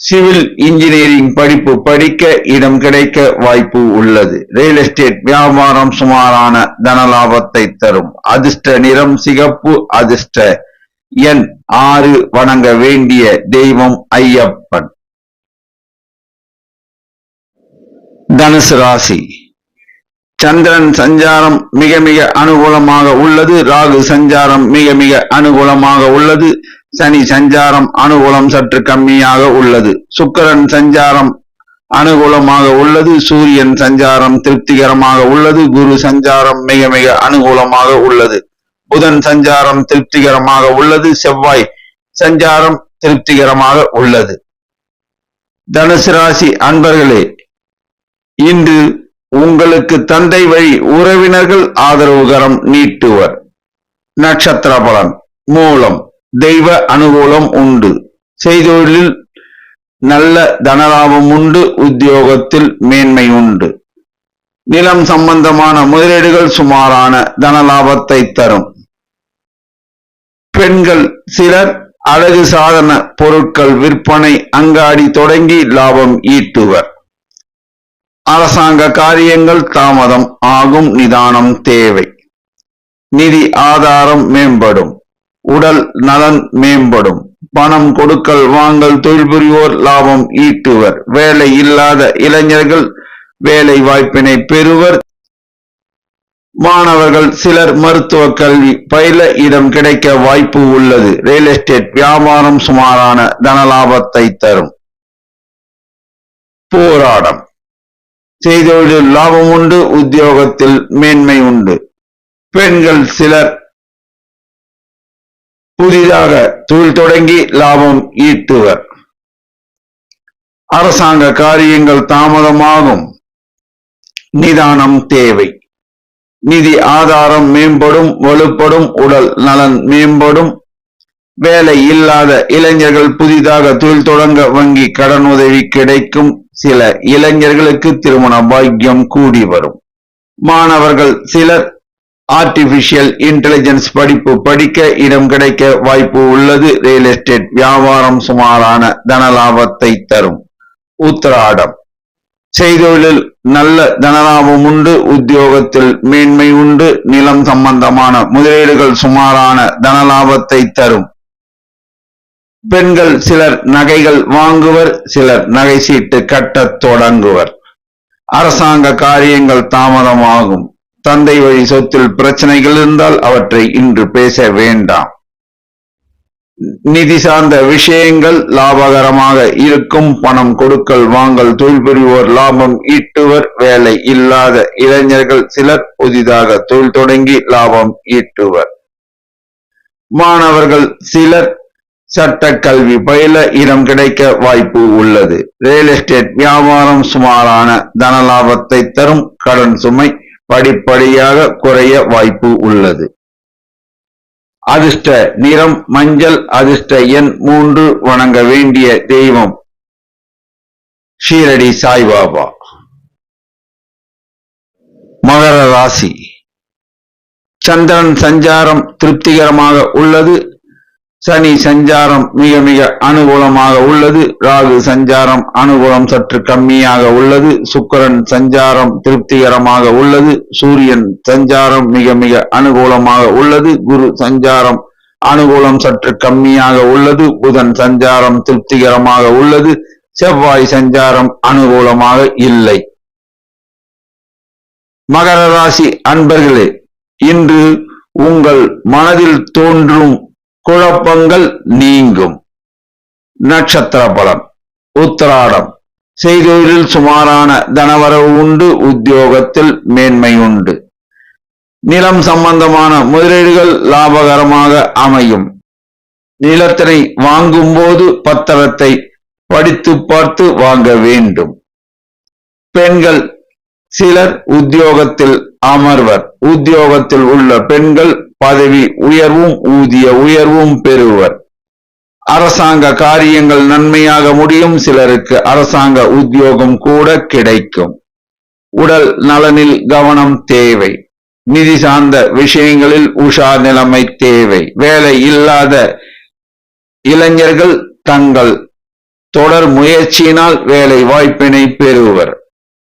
சிவில் இன்ஜினியரிங் படிப்பு படிக்க இடம் கிடைக்க வாய்ப்பு உள்ளது. ரியல் எஸ்டேட் வியாபாரம் சுமாரான தனலாபத்தை தரும். அதிர்ஷ்ட நிறம் சிகப்பு. அதிர்ஷ்ட எண் 6. வணங்க வேண்டிய தெய்வம் ஐயப்பன். தனுசு ராசி. சந்திரன் சஞ்சாரம் மிக மிக அனுகூலமாக உள்ளது. ராகு சஞ்சாரம் மிக மிக அனுகூலமாக உள்ளது. சனி சஞ்சாரம் அனுகூலம் சற்று கம்மியாக உள்ளது. சுக்கிரன் சஞ்சாரம் அனுகூலமாக உள்ளது. சூரியன் சஞ்சாரம் திருப்திகரமாக உள்ளது. குரு சஞ்சாரம் மிக மிக அனுகூலமாக உள்ளது. புதன் சஞ்சாரம் திருப்திகரமாக உள்ளது. செவ்வாய் சஞ்சாரம் திருப்திகரமாக உள்ளது. தனுசு ராசி அன்பர்களே, இன்று உங்களுக்கு தந்தை வழி உறவினர்கள் ஆதரவுகரம் நீட்டுவர். நட்சத்திர பலன். மூலம். தெய்வ அனுகூலம் உண்டு. செய்தொழிலில் நல்ல தனலாபம் உண்டு. உத்தியோகத்தில் மேன்மை உண்டு. நிலம் சம்பந்தமான முதலீடுகள் சுமாரான தனலாபத்தை தரும். பெண்கள் சிலர் அழகு சாதன பொருட்கள் விற்பனை அங்காடி தொடங்கி லாபம் ஈட்டுவர். அரசாங்க காரியங்கள் தாமதம் ஆகும். நிதானம் தேவை. நிதி ஆதாரம் மேம்படும். உடல் நலன் மேம்படும். பணம் கொடுக்கல் வாங்கல் தொழில் புரிவோர் லாபம் ஈட்டுவர். வேலை இல்லாத இளைஞர்கள் வேலை வாய்ப்பினை பெறுவர். மாணவர்கள் சிலர் மருத்துவ கல்வி பயில இடம் கிடைக்க வாய்ப்பு உள்ளது. ரியல் எஸ்டேட் வியாபாரம் சுமாரான தனலாபத்தை தரும். போராடம். செய்தொழிலில் லாபம் உண்டு, உத்தியோகத்தில் மேன்மை உண்டு. பெண்கள் சிலர் புதிதாக தொழில் தொடங்கி லாபம் ஈட்டுவர். அரசாங்க காரியங்கள் தாமதமாகும், நிதானம் தேவை. நிதி ஆதாரம் மேம்படும், வலுப்படும், உடல் நலன் மேம்படும். வேலை இல்லாத இளைஞர்கள் புதிதாக தொழில் தொடங்க வங்கி கடன் உதவி கிடைக்கும். சில இளைஞர்களுக்கு திருமண பாக்கியம் கூடி வரும். மாணவர்கள் சிலர் ஆர்டிபிஷியல் இன்டெலிஜென்ஸ் படிப்பு படிக்க இடம் கிடைக்க வாய்ப்பு உள்ளது. ரியல் எஸ்டேட் வியாபாரம் சுமாரான தனலாபத்தை தரும். உத்திராடம். செய்தொழிலில் நல்ல தனலாபம் உண்டு, உத்தியோகத்தில் மேன்மை உண்டு. நிலம் சம்பந்தமான முதலீடுகள் சுமாரான தனலாபத்தை தரும். பெண்கள் சிலர் நகைகள் வாங்குவர், சிலர் நகை சீட்டு கட்டத் தொடங்குவர். அரசாங்க காரியங்கள் தாமதமாகும். தந்தை வழி சொத்தில் பிரச்சனைகள் இருந்தால் அவற்றை இன்று பேச வேண்டாம். நிதி சார்ந்த விஷயங்கள் லாபகரமாக இருக்கும். பணம் கொடுக்கல் வாங்கல் தொழில் புரிவோர் லாபம் ஈட்டுவர். வேலை இல்லாத இளைஞர்கள் சிலர் புதிதாக தொழில் தொடங்கி லாபம் ஈட்டுவர். மாணவர்கள் சிலர் சட்ட கல்வி பயில இடம் கிடைக்க வாய்ப்பு உள்ளது. ரியல் எஸ்டேட் வியாபாரம் சுமாரான தனலாபத்தை தரும். கடன் சுமை படிப்படியாக குறைய வாய்ப்பு உள்ளது. அதிர்ஷ்ட நிறம் மஞ்சள். அதிர்ஷ்ட எண் 3. வணங்க வேண்டிய தெய்வம் ஷீரடி சாய்பாபா. மகர ராசி. சந்திரன் சஞ்சாரம் திருப்திகரமாக உள்ளது. சனி சஞ்சாரம் மிக மிக அனுகூலமாக உள்ளது. ராகு சஞ்சாரம் அனுகூலம் சற்று கம்மியாக உள்ளது. சுக்கிரன் சஞ்சாரம் திருப்திகரமாக உள்ளது. சூரியன் சஞ்சாரம் மிக மிக அனுகூலமாக உள்ளது. குரு சஞ்சாரம் அனுகூலம் சற்று கம்மியாக உள்ளது. புதன் சஞ்சாரம் திருப்திகரமாக உள்ளது. செவ்வாய் சஞ்சாரம் அனுகூலமாக இல்லை. மகர ராசி அன்பர்களே, இன்று உங்கள் மனதில் தோன்றும் குழப்பங்கள் நீங்கும். நட்சத்திர பலன். உத்திராடம். செய்தொழிலில் சுமாரான தனவரவு உண்டு, உத்தியோகத்தில் மேன்மை உண்டு. நிலம் சம்பந்தமான முதலீடுகள் லாபகரமாக அமையும். நிலத்தினை வாங்கும் போது பத்திரத்தை படித்து பார்த்து வாங்க வேண்டும். பெண்கள் சிலர் உத்தியோகத்தில் அமர்வர். உத்தியோகத்தில் உள்ள பெண்கள் பதவி உயர்வும் ஊதிய உயர்வும் பெறுவர். அரசாங்க காரியங்கள் நன்மையாக முடியும். சிலருக்கு அரசாங்க உத்தியோகம் கூட கிடைக்கும். உடல் நலனில் கவனம் தேவை. நிதி சார்ந்த விஷயங்களில் உஷார் நிலைமை தேவை. வேலை இல்லாத இளைஞர்கள் தங்கள் தொடர் முயற்சியினால் வேலை வாய்ப்பினை பெறுவர்.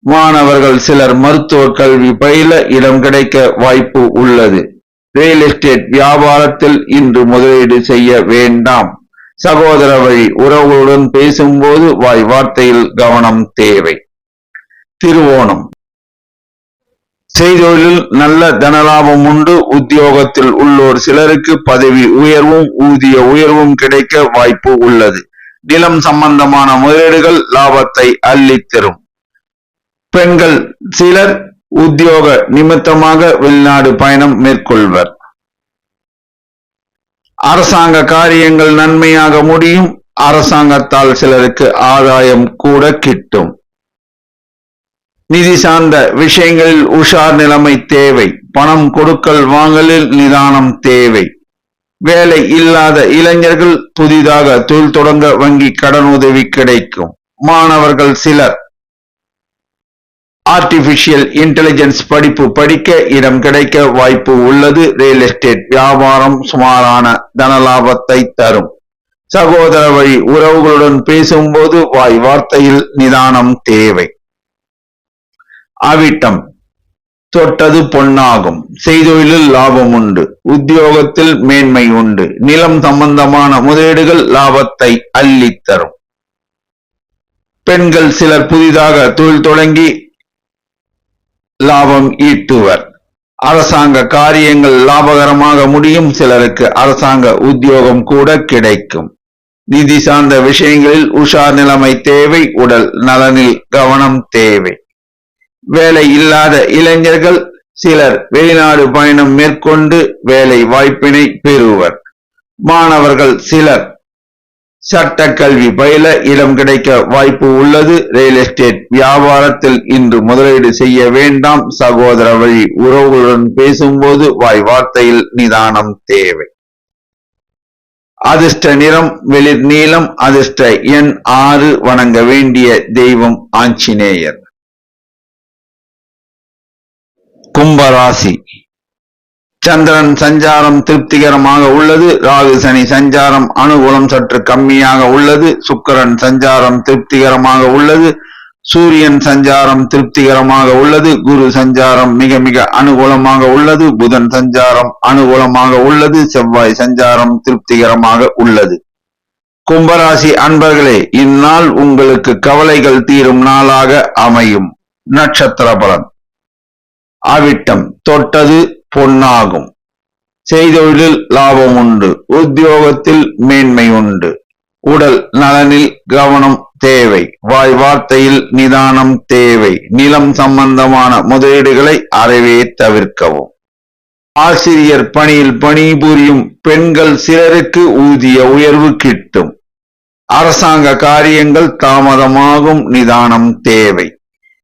மாணவர்கள் சிலர் மருத்துவ கல்வி பயில இடம் கிடைக்க வாய்ப்பு உள்ளது. ரியல் எஸ்டேட் வியாபாரத்தில் இன்று முதலீடு செய்ய வேண்டாம். சகோதர வழி உறவுகளுடன் பேசும்போது வாய் வார்த்தையில் கவனம் தேவை. திருவோணம். செய்தொழிலில் நல்ல தனலாபம் உண்டு. உத்தியோகத்தில் உள்ளோர் சிலருக்கு பதவி உயர்வும் ஊதிய உயர்வும் கிடைக்க வாய்ப்பு உள்ளது. நிலம் சம்பந்தமான முதலீடுகள் லாபத்தை அள்ளித்தரும். பெண்கள் சிலர் உத்தியோக நிமித்தமாக வெளிநாடு பயணம் மேற்கொள்வர். அரசாங்க காரியங்கள் நன்மையாக முடியும். அரசாங்கத்தால் சிலருக்கு ஆதாயம் கூட கிட்டும். நிதி சார்ந்த விஷயங்களில் உஷார் நிலைமை தேவை. பணம் கொடுக்கல் வாங்கலில் நிதானம் தேவை. வேலை இல்லாத இளைஞர்கள் புதிதாக தொழில் தொடங்க வங்கி கடன் உதவி கிடைக்கும். மாணவர்கள் சிலர் ஆர்டிபிஷியல் இன்டெலிஜென்ஸ் படிப்பு படிக்க இடம் கிடைக்க வாய்ப்பு உள்ளது. ரியல் எஸ்டேட் வியாபாரம் சுமாரான தனலாபத்தை தரும். சகோதர வழி உறவுகளுடன் பேசும்போது வாய் வார்த்தையில் நிதானம் தேவை. அவிட்டம். தொட்டது பொன்னாகும். செய்தொழிலில் லாபம் உண்டு. உத்தியோகத்தில் மேன்மை உண்டு. நிலம் சம்பந்தமான முதலீடுகள் லாபத்தை அள்ளித்தரும். பெண்கள் சிலர் புதிதாக தொழில் தொடங்கி லாபம் ஈட்டுவர். அரசாங்க காரியங்கள் லாபகரமாக முடியும். சிலருக்கு அரசாங்க உத்தியோகம் கூட கிடைக்கும். நிதி சார்ந்த விஷயங்களில் உஷார் நிலைமை தேவை. உடல் நலனில் கவனம் தேவை. வேலை இல்லாத இளைஞர்கள் சிலர் வெளிநாடு பயணம் மேற்கொண்டு வேலை வாய்ப்பினை பெறுவர். மாணவர்கள் சிலர் சட்ட கல்வி பயில இடம் கிடைக்க வாய்ப்பு உள்ளது. ரியல் எஸ்டேட் வியாபாரத்தில் இன்று முதலீடு செய்ய வேண்டாம். சகோதர வழி உறவுகளுடன் பேசும்போது வாய் வார்த்தையில் நிதானம் தேவை. அதிர்ஷ்ட நிறம் வெளிர் நீலம். அதிர்ஷ்ட எண் 6. வணங்க வேண்டிய தெய்வம் ஆஞ்சநேயர். கும்பராசி. சந்திரன் சஞ்சாரம் திருப்திகரமாக உள்ளது. ராகு சனி சஞ்சாரம் அனுகூலம் சற்று கம்மியாக உள்ளது. சுக்கிரன் சஞ்சாரம் திருப்திகரமாக உள்ளது. சூரியன் சஞ்சாரம் திருப்திகரமாக உள்ளது. குரு சஞ்சாரம் மிக மிக அனுகூலமாக உள்ளது. புதன் சஞ்சாரம் அனுகூலமாக உள்ளது. செவ்வாய் சஞ்சாரம் திருப்திகரமாக உள்ளது. கும்பராசி அன்பர்களே, இந்நாள் உங்களுக்கு கவலைகள் தீரும் நாளாக அமையும். நட்சத்திர பலன். அவிட்டம். தொட்டது பொன்னாகும். செய்தொழிலில் லாபம் உண்டு. உத்தியோகத்தில் மேன்மை உண்டு. உடல் நலனில் கவனம் தேவை. வாய் வார்த்தையில் நிதானம் தேவை. நிலம் சம்பந்தமான முதலீடுகளை அறவே தவிர்க்கவும். ஆசிரியர் பணியில் பணிபுரியும் பெண்கள் சிலருக்கு ஊதிய உயர்வு கிட்டும். அரசாங்க காரியங்கள் தாமதமாகும். நிதானம் தேவை.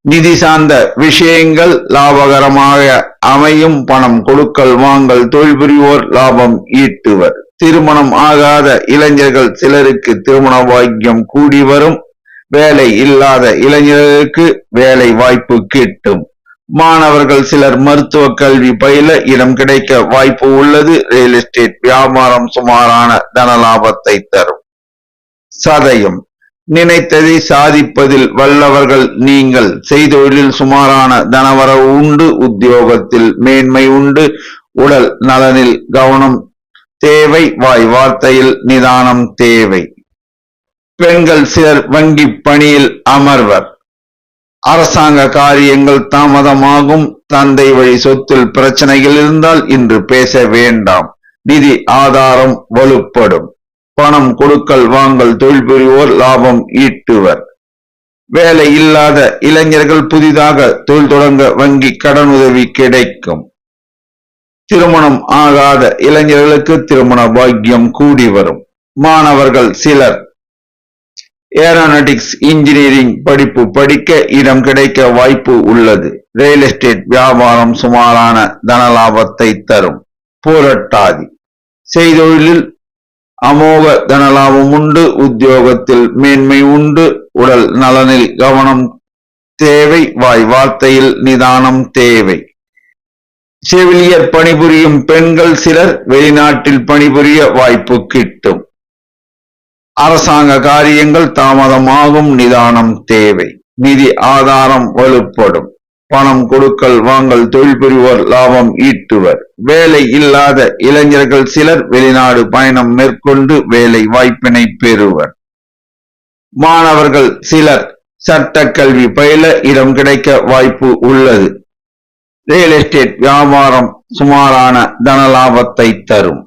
நிதி சார்ந்த விஷயங்கள் லாபகரமாக அமையும். பணம் கொடுக்கல் வாங்கல் தொழில் புரிவோர் லாபம் ஈட்டுவர். திருமணம் ஆகாத இளைஞர்கள் சிலருக்கு திருமண பாக்கியம் கூடி வரும். வேலை இல்லாத இளைஞர்களுக்கு வேலை வாய்ப்பு கிட்டும். மாணவர்கள் சிலர் மருத்துவ கல்வி பயில இடம் கிடைக்க வாய்ப்பு உள்ளது. ரியல் எஸ்டேட் வியாபாரம் சுமாரான தன லாபத்தை தரும். சதயம். நினைத்ததை சாதிப்பதில் வல்லவர்கள் நீங்கள். செய்தொழிலில் சுமாரான தனவரவு உண்டு. உத்தியோகத்தில் மேன்மை உண்டு. உடல் நலனில் கவனம் தேவை. வாய் வார்த்தையில் நிதானம் தேவை. பெண்கள் சிலர் வங்கி பணியில் அமர்வர். அரசாங்க காரியங்கள் தாமதமாகும். தந்தை வழி சொத்தில் பிரச்சனைகள் இருந்தால் இன்று பேச வேண்டாம். நிதி ஆதாரம் வலுப்படும். பணம் கொடுக்கல் வாங்கல் தொழில் புரிவோர் லாபம் ஈட்டுவர். வேலை இல்லாத இளைஞர்கள் புதிதாக தொழில் தொடங்க வங்கி கடனுதவி கிடைக்கும். திருமணம் ஆகாத இளைஞர்களுக்கு திருமண பாக்கியம் கூடி வரும். மாணவர்கள் சிலர் ஏரோநாட்டிக்ஸ் இன்ஜினியரிங் படிப்பு படிக்க இடம் கிடைக்க வாய்ப்பு உள்ளது. ரியல் எஸ்டேட் வியாபாரம் சுமாரான தன லாபத்தை தரும். பூரட்டாதி. செய்தொழிலில் அமோக தனலாபம் உண்டு. உத்தியோகத்தில் மேன்மை உண்டு. உடல் நலனில் கவனம் தேவை. வாய் வார்த்தையில் நிதானம் தேவை. செவிலியர் பணிபுரியும் பெண்கள் சிலர் வெளிநாட்டில் பணிபுரிய வாய்ப்பு கிட்டும். அரசாங்க காரியங்கள் தாமதமாகும். நிதானம் தேவை. நிதி ஆதாரம் வலுப்படும். பணம் கொடுக்கல் வாங்கல் தொழில் புரிவோர் லாபம் ஈட்டுவர். வேலை இல்லாத இளைஞர்கள் சிலர் வெளிநாடு பயணம் மேற்கொண்டு வேலை வாய்ப்பினை பெறுவர். மாணவர்கள் சிலர் சட்ட கல்வி பயில இடம் கிடைக்க வாய்ப்பு உள்ளது. ரியல் எஸ்டேட் வியாபாரம் சுமாரான தன லாபத்தை தரும்.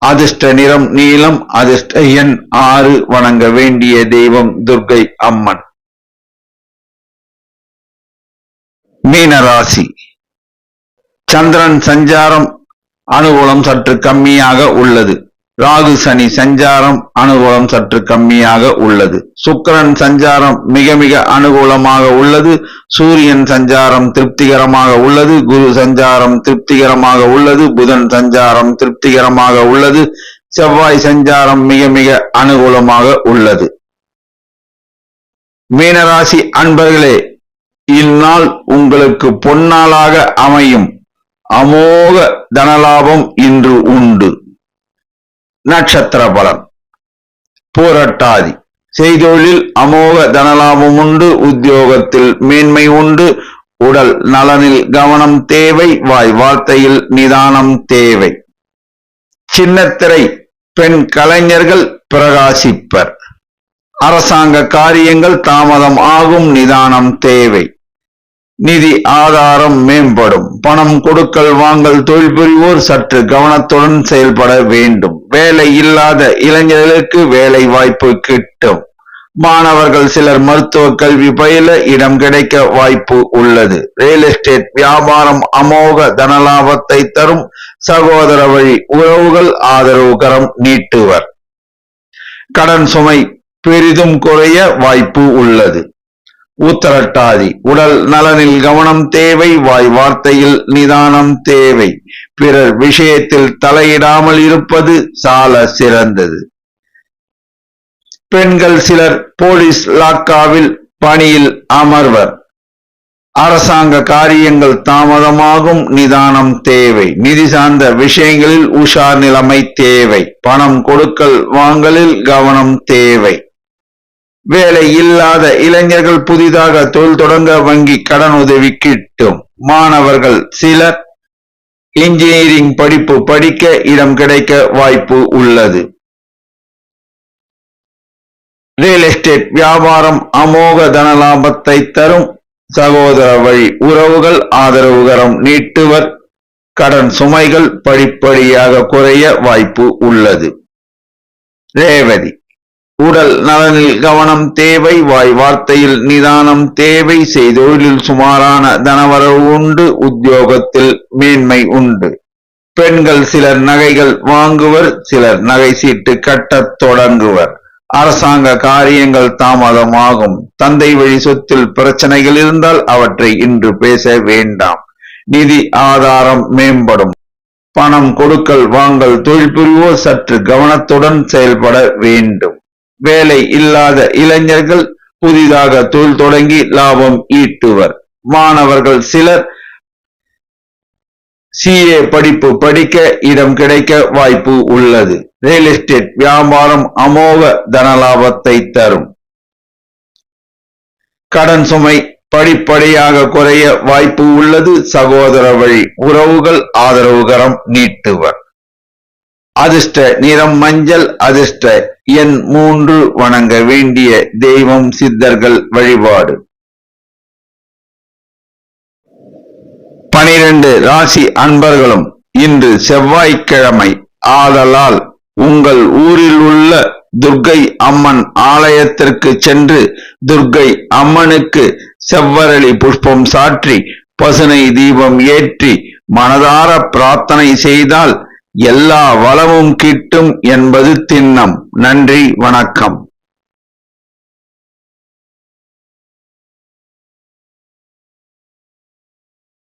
அதிர்ஷ்ட நிறம் நீலம். அதிர்ஷ்ட எண் 6. வணங்க வேண்டிய தெய்வம் துர்க்கை அம்மன். மீனராசி. சந்திரன் சஞ்சாரம் அனுகூலம் சற்று கம்மியாக உள்ளது. ராகு சனி சஞ்சாரம் அனுகூலம் சற்று கம்மியாக உள்ளது. சுக்கிரன் சஞ்சாரம் மிக மிக அனுகூலமாக உள்ளது. சூரியன் சஞ்சாரம் திருப்திகரமாக உள்ளது. குரு சஞ்சாரம் திருப்திகரமாக உள்ளது. புதன் சஞ்சாரம் திருப்திகரமாக உள்ளது. செவ்வாய் சஞ்சாரம் மிக மிக அனுகூலமாக உள்ளது. மீனராசி அன்பர்களே, இந்நாள் உங்களுக்கு பொன்னாளாக அமையும். அமோக தனலாபம் இன்று உண்டு. நட்சத்திர பலன். பூரட்டாதி. செய்தொழிலில் அமோக தனலாபம் உண்டு. உத்தியோகத்தில் மேன்மை உண்டு. உடல் நலனில் கவனம் தேவை. வாய் வார்த்தையில் நிதானம் தேவை. சின்னத்திரை பெண் கலைஞர்கள் பிரகாசிப்பர். அரசாங்க காரியங்கள் தாமதம் ஆகும். நிதானம் தேவை. நிதி ஆதாரம் மேம்படும். பணம் கொடுக்கல் வாங்கல் தொழில் புரிவோர் சற்று கவனத்துடன் செயல்பட வேண்டும். வேலை இல்லாத இளைஞர்களுக்கு வேலை வாய்ப்பு கிட்டும். மாணவர்கள் சிலர் மருத்துவ கல்வி பயில இடம் கிடைக்க வாய்ப்பு உள்ளது. ரியல் எஸ்டேட் வியாபாரம் அமோக தனலாபத்தை தரும். சகோதர வழி உறவுகள் ஆதரவு கரம் நீட்டுவர். கடன் சுமை பெரிதும் குறைய வாய்ப்பு உள்ளது. உத்தரட்டாதி உடல் நலனில் கவனம் தேவை. வாய் வார்த்தையில் நிதானம் தேவை. பிறர் விஷயத்தில் தலையிடாமல் இருப்பது சால சிறந்தது. பெண்கள் சிலர் போலீஸ் லாக்காவில் பணியில் அமர்வர். அரசாங்க காரியங்கள் தாமதமாகும். நிதானம் தேவை. நிதி சார்ந்த விஷயங்களில் உஷார் நிலைமை தேவை. பணம் கொடுக்கல் வாங்கலில் கவனம் தேவை. வேலை இல்லாத இளைஞர்கள் புதிதாக தொழில் தொடங்க வங்கி கடன் உதவி கிட்டும். மாணவர்கள் சிலர் இன்ஜினியரிங் படிப்பு படிக்க இடம் கிடைக்க வாய்ப்பு உள்ளது. ரியல் எஸ்டேட் வியாபாரம் அமோக தனலாபத்தை தரும். சகோதர வழி உறவுகள் ஆதரவுகரம் நீட்டுவர். கடன் சுமைகள் படிப்படியாக குறைய வாய்ப்பு உள்ளது. ரேவதி உடல் நலனில் கவனம் தேவை. வாய் வார்த்தையில் நிதானம் தேவை. செய்தொழிலில் சுமாரான தனவரவு உண்டு. உத்தியோகத்தில் மேன்மை உண்டு. பெண்கள் சிலர் நகைகள் வாங்குவர். சிலர் நகை சீட்டு கட்டத் தொடங்குவர். அரசாங்க காரியங்கள் தாமதமாகும். தந்தை வழி சொத்தில் பிரச்சனைகள் இருந்தால் அவற்றை இன்று பேச வேண்டாம். நிதி ஆதாரம் மேம்படும். பணம் கொடுக்கல் வாங்கல் தொழில் புரிவோர் சற்று கவனத்துடன் செயல்பட வேண்டும். வேலை இல்லாத இளைஞர்கள் புதிதாக தொழில் தொடங்கி லாபம் ஈட்டுவர். மாணவர்கள் சிலர் CA படிப்பு படிக்க இடம் கிடைக்க வாய்ப்பு உள்ளது. ரியல் எஸ்டேட் வியாபாரம் அமோக தனலாபத்தை தரும். கடன் சுமை படிப்படியாக குறைய வாய்ப்பு உள்ளது. சகோதர வழி உறவுகள் ஆதரவுகரம் நீட்டுவர். அதிர்ஷ்ட நிறம் மஞ்சள். அதிர்ஷ்ட எண் 3. வணங்க வேண்டிய தெய்வம் சித்தர்கள் வழிபாடு. 12 ராசி அன்பர்களும் இன்று செவ்வாய்க்கிழமை ஆதலால் உங்கள் ஊரில் உள்ள துர்க்கை அம்மன் ஆலயத்திற்கு சென்று துர்க்கை அம்மனுக்கு செவ்வரளி புஷ்பம் சாற்றி பசுனை தீபம் ஏற்றி மனதார பிரார்த்தனை செய்தால் எல்லா வளமும் கிட்டும் என்பது திண்ணம். நன்றி, வணக்கம்.